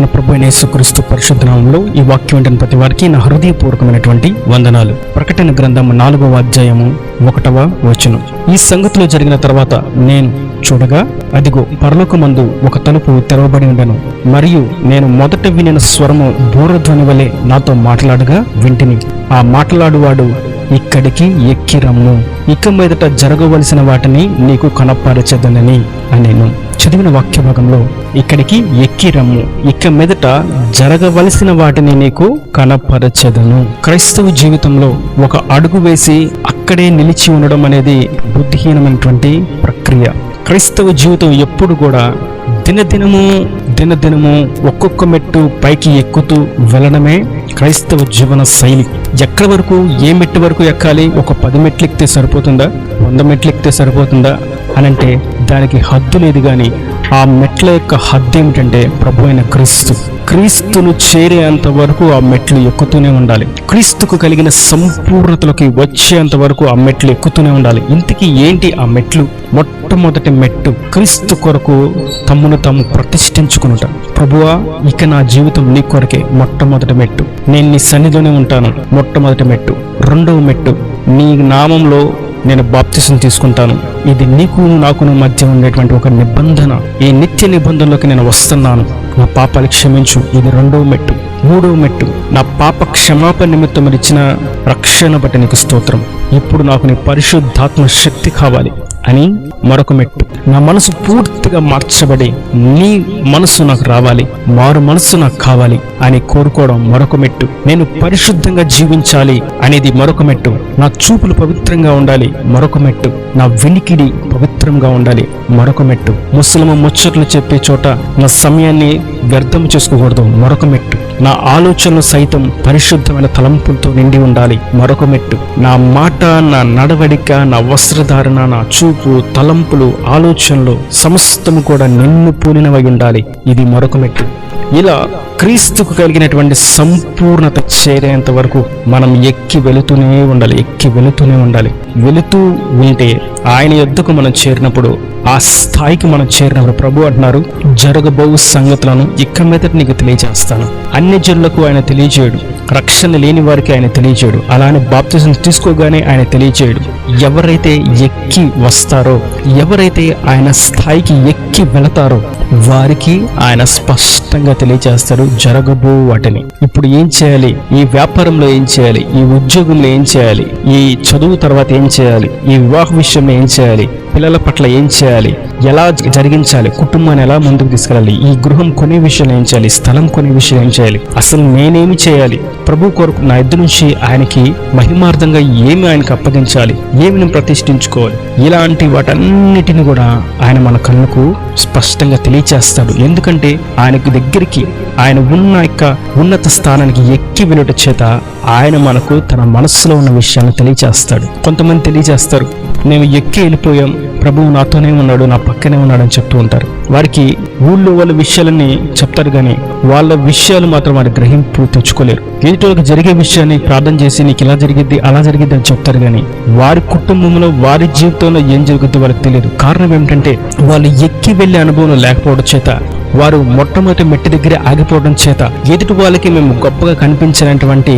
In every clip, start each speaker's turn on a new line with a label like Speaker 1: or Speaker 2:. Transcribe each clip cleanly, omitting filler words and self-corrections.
Speaker 1: మన ప్రభువైన యేసుక్రీస్తు పరిశుద్ధ నామములో ఈ వాక్యం వింటున్న ప్రతి వారికి నా హృదయపూర్వకమైనటువంటి వందనాలు. ప్రకటన గ్రంథం 4వ అధ్యాయము 1వ వచనం. ఈ సంగతిలో జరిగిన తర్వాత నేను చూడగా అదిగో పరలోకమందు ఒక తలుపు తెరవబడి ఉండెను, మరియు నేను మొదట వినిన స్వరము బూరధ్వని వలె నాతో మాట్లాడగా వింటిని. ఆ మాట్లాడువాడు, ఇక్కడికి ఎక్కి రమ్ము, ఇక మీదట జరగవలసిన వాటిని నీకు కనపరచెదనని అనేను. చదివిన వాక్య భాగంలో ఇక్కడికి ఎక్కి రమ్ము, ఇక మీదట జరగవలసిన వాటిని నీకు కనపరచెదను. క్రైస్తవ జీవితంలో ఒక అడుగు వేసి అక్కడే నిలిచి ఉండడం అనేది బుద్ధిహీనమైనటువంటి ప్రక్రియ. క్రైస్తవ జీవితం ఎప్పుడు కూడా దినదినము ఒక్కొక్క మెట్టు పైకి ఎక్కుతూ వెళ్ళడమే క్రైస్తవ జీవన శైలి. ఎక్కడి వరకు, ఏ మెట్టు వరకు ఎక్కాలి? ఒక 10 మెట్లు ఎక్కితే సరిపోతుందా? 100 మెట్లు ఎక్కితే సరిపోతుందా అని అంటే దానికి హద్దు లేదు. కానీ ఆ మెట్ల యొక్క హద్దు ఏమిటంటే ప్రభు అయిన క్రీస్తును చేరేంత వరకు ఆ మెట్లు ఎక్కుతూనే ఉండాలి. క్రీస్తుకు కలిగిన సంపూర్ణతలోకి వచ్చేంత వరకు ఆ మెట్లు ఎక్కుతూనే ఉండాలి. ఇంతకీ ఏంటి ఆ మెట్లు? మొట్టమొదటి మెట్టు క్రీస్తు కొరకు తమ్మును తాము ప్రతిష్ఠించుకునుట. ప్రభువా, ఇక నా జీవితం నీ కొరకే. మొట్టమొదటి మెట్టు, నేను నీ సన్నిధిలోనే ఉంటాను. మొట్టమొదటి మెట్టు. రెండవ మెట్టు, నీ నామంలో నేను బాప్తిసం తీసుకుంటాను. ఇది నీకు నాకును మధ్య ఉండేటువంటి ఒక నిబంధన. ఈ నిత్య నిబంధనలోకి నేను వస్తున్నాను. నా పాపాలు క్షమించు. ఇది రెండవ మెట్టు. మూడవ మెట్టు, నా పాప క్షమాపణ నిమిత్తం ఇచ్చిన రక్షణ బట్టి నీకు స్తోత్రం. ఇప్పుడు నాకు నీ పరిశుద్ధాత్మ శక్తి కావాలి అని మరొక మెట్టు. నా మనసు పూర్తిగా మార్చబడి నీ మనసు నాకు రావాలి, మారు మనసు నాకు కావాలి అని కోరుకోవడం మరొక మెట్టు. నేను పరిశుద్ధంగా జీవించాలి అనేది మరొక మెట్టు. నా చూపులు పవిత్రంగా ఉండాలి, మరొక మెట్టు. నా వినికిడి పవిత్రంగా ఉండాలి, మరొక మెట్టు. ముసలమ్మ ముచ్చట్లు చెప్పే చోట నా సమయాన్ని వ్యర్థం చేసుకోకూడదు, మరొక మెట్టు. నా ఆలోచనలు సైతం పరిశుద్ధమైన తలంపులతో నిండి ఉండాలి, మరొక మెట్టు. నా మాట, నా నడవడిక, నా వస్త్రధారణ, నా చూపు, తలంపులు, ఆలోచనలు సమస్తము కూడా నిన్ను పూనినవై ఉండాలి, ఇది మరొక మెట్టు. ఇలా క్రీస్తుకు కలిగినటువంటి సంపూర్ణత చేరేంత వరకు మనం ఎక్కి వెళుతూనే ఉండాలి. వెళుతూ ఉంటే ఆయన యొద్దకు మనం చేరినప్పుడు, ఆ స్థాయికి మనం చేరినప్పుడు ప్రభు అంటున్నారు, జరగబో సంగతులను ఇక మీదట నీకు తెలియజేస్తాను. అన్ని జనులకు ఆయన తెలియజేయడు, రక్షణ లేని వారికి ఆయన తెలియజేయడు, అలానే బాప్తిజం తీసుకోగానే ఆయన తెలియజేయడు. ఎవరైతే ఎక్కి వస్తారో, ఎవరైతే ఆయన స్థాయికి ఎక్కి వెళతారో వారికి ఆయన స్పష్టంగా తెలియజేస్తాడు జరగబో వాటిని. ఇప్పుడు ఏం చేయాలి? ఈ వ్యాపారంలో ఏం చేయాలి? ఈ ఉద్యోగంలో ఏం చేయాలి? ఈ చదువు తర్వాత ఏం చేయాలి? ఈ వివాహ విషయంలో ఏం చేయాలి? పిల్లల పట్ల ఏం చేయాలి? ఎలా జరిగించాలి? కుటుంబాన్ని ఎలా ముందుకు తీసుకెళ్ళాలి? ఈ గృహం కొనే విషయంలో ఏం చేయాలి? స్థలం కొనే విషయంలో ఏం చేయాలి? అసలు నేనేమి చేయాలి? ప్రభు కొరకు నా ఎద్దు నుంచి ఆయనకి మహిమార్థంగా ఏమి ఆయనకు అప్పగించాలి? ఏమి నేను ప్రతిష్ఠించుకోవాలి? ఇలాంటి వాటన్నిటిని కూడా ఆయన మన కళ్ళకు స్పష్టంగా తెలియచేస్తాడు. ఎందుకంటే ఆయనకు దగ్గరికి, ఆయన ఉన్న యొక్క ఉన్నత స్థానానికి ఎక్కి వెళ్ళట చేత ఆయన మనకు తన మనస్సులో ఉన్న విషయాన్ని తెలియచేస్తాడు. కొంతమంది తెలియజేస్తారు, మేము ఎక్కి వెళ్ళిపోయాం, ప్రభువు నాతోనే ఉన్నాడు, నా పక్కనే ఉన్నాడు అని చెప్తూ ఉంటారు. వారికి ఊళ్ళో వాళ్ళ విషయాలని చెప్తారు, కానీ వాళ్ళ విషయాలు మాత్రం వారి గ్రహింపు తెచ్చుకోలేరు. ఎదుటికి జరిగే విషయాన్ని ప్రార్థన చేసి నీకు ఇలా జరిగిద్ది, అలా జరిగిద్ది అని చెప్తారు, కానీ వారి కుటుంబంలో, వారి జీవితంలో ఏం జరుగుద్దో వాళ్ళకి తెలియదు. కారణం ఏమిటంటే వాళ్ళు ఎక్కి వెళ్ళే అనుభవం లేకపోవడం చేత, వారు మొట్టమొదటి మెట్టి దగ్గరే ఆగిపోవడం చేత, ఎదుటి వాళ్ళకి మేము గొప్పగా కనిపించినటువంటి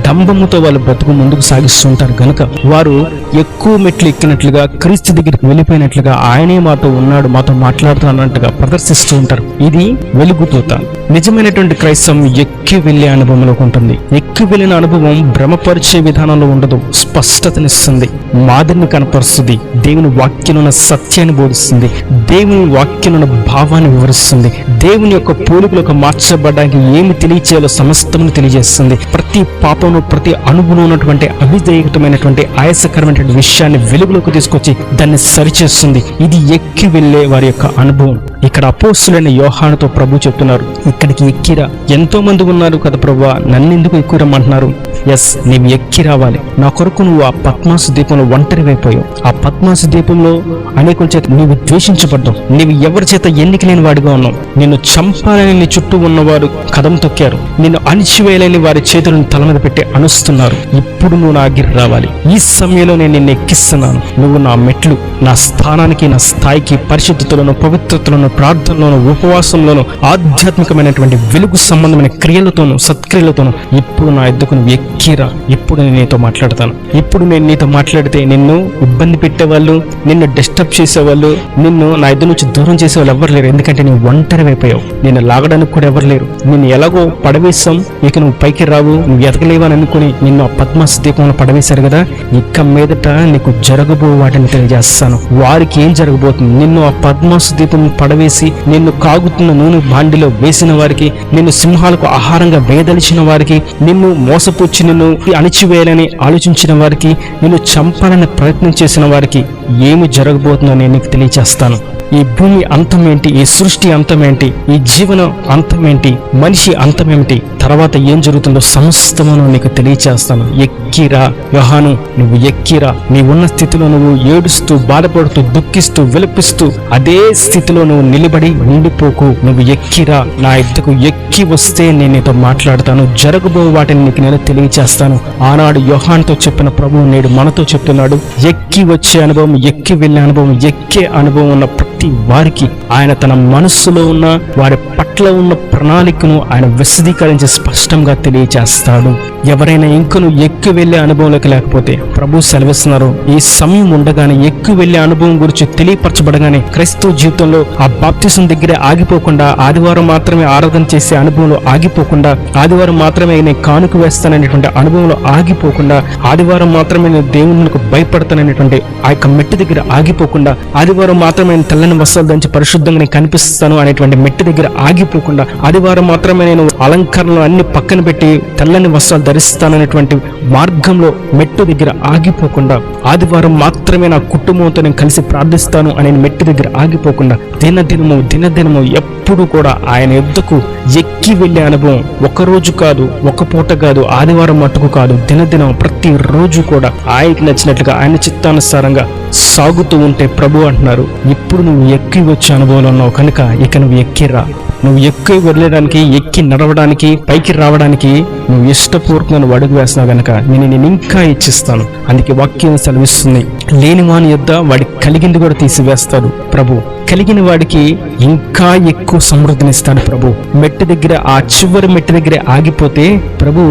Speaker 1: డంబముతో వాళ్ళు బ్రతుకు ముందుకు సాగిస్తుంటారు. కనుక వారు ఎక్కువ మెట్లు ఎక్కినట్లుగా, క్రీస్తు దగ్గరికి వెళ్ళిపోయినట్లుగా, ఆయనే మాతో ఉన్నాడు, మాతో మాట్లాడుతున్నట్టుగా ప్రదర్శిస్తూ ఉంటారు. ఇది వెలుగుతూత. నిజమైనటువంటి క్రైస్తవం ఎక్కి వెళ్ళే అనుభవంలోకి ఉంటుంది. ఎక్కి వెళ్ళిన అనుభవం భ్రమపరిచే విధానంలో ఉండదు, స్పష్టతనిస్తుంది, మాదిరిని కనపరుస్తుంది, దేవుని వాక్యనున్న సత్యాన్ని బోధిస్తుంది, దేవుని వాక్యనున్న భావాన్ని వివరిస్తుంది, దేవుని యొక్క పోలికలకు మార్చబడడానికి ఏమి తెలియచేయాలో సమస్తమును తెలియజేస్తుంది. ప్రతి పాపను, ప్రతి అణువును ఉన్నటువంటి అవిధేయకమైనటువంటి ఆయాసకరమైనటువంటి విషయాన్ని వెలుగులోకి తీసుకొచ్చి దాన్ని సరిచేస్తుంది. ఇది ఎక్కి వెళ్ళే వారి యొక్క అనుభవం. ఇక్కడ అపోస్తులైన యోహానుతో ప్రభు చెప్తున్నారు, ఇక్కడికి ఎక్కిరా. ఎంతో మంది ఉన్నారు కదా ప్రభువా, నన్నెందుకు ఎక్కువ రమ్మంటున్నారు? ఎస్, నీవు ఎక్కి రావాలి. నా కొరకు నువ్వు ఆ పద్మాసు దీపంలో ఒంటరివైపోయావు. ఆ పద్మాసు దీపంలో అనేకుల చేత నీవు ద్వేషించబడ్డావు. నీవు ఎవరి చేత ఎన్నిక లేని వాడిగా ఉన్నావు. నిన్ను చంపాలని నీ చుట్టూ ఉన్నవారు కదం తొక్కారు. నిన్ను అణిచివేయాలని వారి చేతులను తల మీద పెట్టి అణుస్తున్నారు. ఇప్పుడు నువ్వు నా దగ్గర రావాలి. ఈ సమయంలో నేను నిన్ను ఎక్కిస్తున్నాను. నువ్వు నా మెట్లు, నా స్థానానికి, నా స్థాయికి, పరిశుద్ధతలోను, పవిత్రతలోను, ప్రార్థనలోను, ఉపవాసంలోను, ఆధ్యాత్మికమైనటువంటి వెలుగు సంబంధమైన క్రియలతోను, సత్క్రియలతోను ఇప్పుడు నా ఎద్దుకు నువ్వు ఎక్కిరా. ఇప్పుడు నేను నీతో మాట్లాడతాను. ఇప్పుడు నేను నీతో మాట్లాడితే నిన్ను ఇబ్బంది పెట్టేవాళ్ళు, నిన్ను డిస్టర్బ్ చేసేవాళ్ళు, నిన్ను నా ఎద్దు నుంచి దూరం చేసేవాళ్ళు ఎవరు లేరు. ఎందుకంటే నువ్వు ఒంటరి అయిపోయావు. నిన్ను లాగడానికి కూడా ఎవరు లేరు. నిన్ను ఎలాగో పడవేశాం, ఇక నువ్వు పైకి రావు, నువ్వు ఎదగలేవని అనుకుని నిన్ను ఆ పద్మాసు దీపంలో పడవేశారు కదా. ఇక మీదట నీకు జరగబో వాటిని తెలియజేస్తాను. వారికి ఏం జరగబోతుంది? నిన్ను ఆ పద్మాసు దీపం పడవేసి నిన్ను కాగుతున్న నూనె బాండిలో వేసిన వారికి, నిన్ను సింహాలకు ఆహారంగా వేదలిచిన వారికి, నిన్ను మోసపుచ్చి నిన్ను అణిచివేయాలని ఆలోచించిన వారికి, నిన్ను చంపాలని ప్రయత్నం చేసిన వారికి ఏమి జరగబోతుందో నేను నీకు తెలియజేస్తాను. ఈ భూమి అంతమేంటి, ఈ సృష్టి అంతమేంటి, ఈ జీవన అంతమేంటి, మనిషి అంతమేమిటి, తర్వాత ఏం జరుగుతుందో సమస్తమును నీకు తెలియచేస్తాను. ఎక్కిరా యోహాను, నువ్వు ఎక్కిరా. నీ ఉన్న స్థితిలో నువ్వు ఏడుస్తూ, బాధపడుతూ, దుఃఖిస్తూ, విలపిస్తూ అదే స్థితిలో నువ్వు నిలబడి ఉండిపోకు. నువ్వు ఎక్కిరా. నా ఎద్దుకు ఎక్కి వస్తే నేను నీతో మాట్లాడతాను. జరగబో వాటిని నీకు నేను తెలియచేస్తాను. ఆనాడు యోహానుతో చెప్పిన ప్రభువు నేడు మనతో చెప్తున్నాడు. ఎక్కి వచ్చే అనుభవం, ఎక్కి వెళ్ళే అనుభవం, ఎక్కే అనుభవం ఉన్న ప్రతి వారికి ఆయన తన మనస్సులో ఉన్న వారి పట్ల ఉన్న ప్రణాళికను ఆయన విశదీకరించి స్పష్టంగా తెలియజేస్తాడు. ఎవరైనా ఇంకను ఎక్కి వెళ్లే అనుభవంలోకి లేకపోతే ప్రభు సెలవిస్తున్నారు, ఈ సమయం ఉండగానే ఎక్కి వెళ్లే అనుభవం గురించి తెలియపరచబడగానే క్రైస్తవ జీవితంలో ఆ బాప్తిసం దగ్గరే ఆగిపోకుండా, ఆదివారం మాత్రమే ఆరాధన చేసే అనుభవంలో ఆగిపోకుండా, ఆదివారం మాత్రమే నేను కానుక వేస్తాననేటువంటి అనుభవంలో ఆగిపోకుండా, ఆదివారం మాత్రమే నేను దేవునికి భయపడతాననేటువంటి ఆ యొక్క మెట్టు దగ్గర ఆగిపోకుండా, ఆదివారం మాత్రమే నేను తెల్లని వస్త్రాలు ధరించి పరిశుద్ధంగా నేను కనిపిస్తాను అనేటువంటి మెట్టు దగ్గర ఆగిపోకుండా, ఆదివారం మాత్రమే నేను అలంకరణలు అన్ని పక్కన పెట్టి తెల్లని వస్త్రాలు ధరిస్తాననేటువంటి మార్గంలో మెట్టు దగ్గర ఆగిపోకుండా, ఆదివారం మాత్రమే నా కుటుంబంతో నేను కలిసి ప్రార్థిస్తాను అనే మెట్టు దగ్గర ఆగిపోకుండా, దినదినము ఎప్పుడు కూడా ఆయన యుద్ధకు ఎక్కి వెళ్ళే అనుభవం, ఒక రోజు కాదు, ఒక పూట కాదు, ఆదివారం మట్టుకు కాదు, దినదినం ప్రతి రోజు కూడా ఆయనకి నచ్చినట్లుగా ఆయన చిత్తానుసారంగా సాగుతూ ఉంటే ప్రభు అంటున్నారు, ఇప్పుడు నువ్వు ఎక్కి వచ్చే అనుభవంలో ఉన్నావు కనుక ఇక నువ్వు ఎక్కిరా. నువ్వు ఎక్కి వెళ్ళడానికి, ఎక్కి నడవడానికి, పైకి రావడానికి నువ్వు ఇష్టపూర్వకంగా అడుగు వేస్తున్నావు కనుక నేను ఇంకా ఇచ్చిస్తాను. అందుకే వాక్యం సెలవిస్తుంది, లేనివాని యొద్ద వాడి కలిగింది కూడా తీసివేస్తాడు ప్రభు. కలిగిన వాడికి ఇంకా ఎక్కువ సమృద్ధినిస్తాడు ప్రభు. మెట్టు దగ్గర, ఆ చివరి మెట్టు దగ్గరే ఆగిపోతే ప్రభు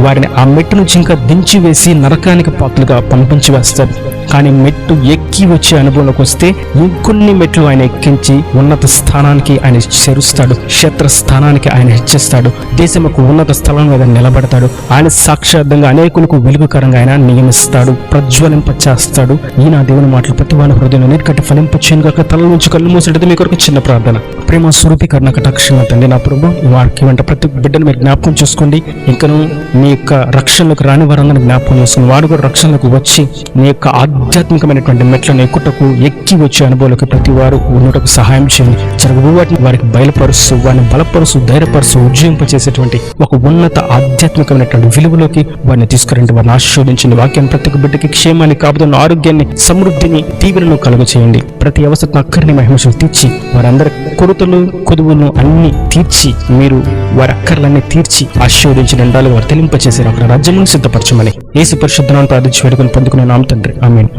Speaker 1: వారిని ఆ మెట్టు నుంచి ఇంకా దించి వేసి నరకానికి పాత్రలుగా పంపించి వేస్తాడు. కానీ మెట్టు ఎక్కి వచ్చే అనుభవంలోకి వస్తే ఇంకొన్ని మెట్లు ఆయన ఎక్కించి ఉన్నత స్థానానికి ఆయన చేరుస్తాడు, క్షేత్ర స్థానానికి ఆయన హెచ్చిస్తాడు, దేశముకు ఉన్నత స్థలం మీద నిలబడతాడు. ఆయన సాక్షాత్తంగా అనేకులకు వెలుగుకరంగా ఆయన నియమిస్తాడు, ప్రజ్వలింపచేస్తాడు. ఈయన దేవుని మాటలు ప్రతి వాళ్ళ హృదయంలో నీటికట్టి ఫలింపచేయనుగాక. తల నుంచి కళ్ళు మూసేటది మీ కొరకు చిన్న ప్రార్థన. ప్రేమ స్వరూపి కరుణ కటాక్షంగా తండ్రి నా ప్రభు, ఈ వారికి వెంట ప్రతి బిడ్డను మీరు జ్ఞాపకం చేసుకోండి. ఇంకను మీ యొక్క రక్షణలకు రాని వారందరినీ జ్ఞాపకం చేసుకుని వారు కూడా రక్షణలకు వచ్చి మీ యొక్క ఆధ్యాత్మికమైనటువంటి మెట్లను ఎక్కుటకు, ఎక్కి వచ్చే అనుభవాలకు ప్రతి వారు ఉన్నటకు సహాయం చేయండి. జరగబో వాటిని వారికి బయలుపరుస్తూ, వారిని బలపరుస్తూ, ధైర్యపరుస్తూ, ఉజ్జీవింపచేసేటువంటి ఒక ఉన్నత ఆధ్యాత్మికమైనటువంటి విలువలోకి వారిని తీసుకురండి. వారిని ఆశీర్వదించండి. వాక్యాన్ని ప్రతి ఒక్క బిడ్డకి క్షేమాన్ని, కాపుదలను, ఆరోగ్యాన్ని, సమృద్ధిని, దీవెనను కలుగ చేయండి. ప్రతి అవసరం అక్కడిని మహిమలు తీర్చి వారందరి కొరతలు, కొదువులను అన్ని తీర్చి మీరు వారి అక్కర్లన్నీ తీర్చి ఆశీర్వదించి నిండాలు వారు తెలింపచేసారు. అక్కడ రాజ్యమును సిద్ధపరచమని యేసు పరిశుద్ధ నామమున ప్రార్థించి వేడుకొని పొందుకునే నామం తండ్రి. ఆమేన్.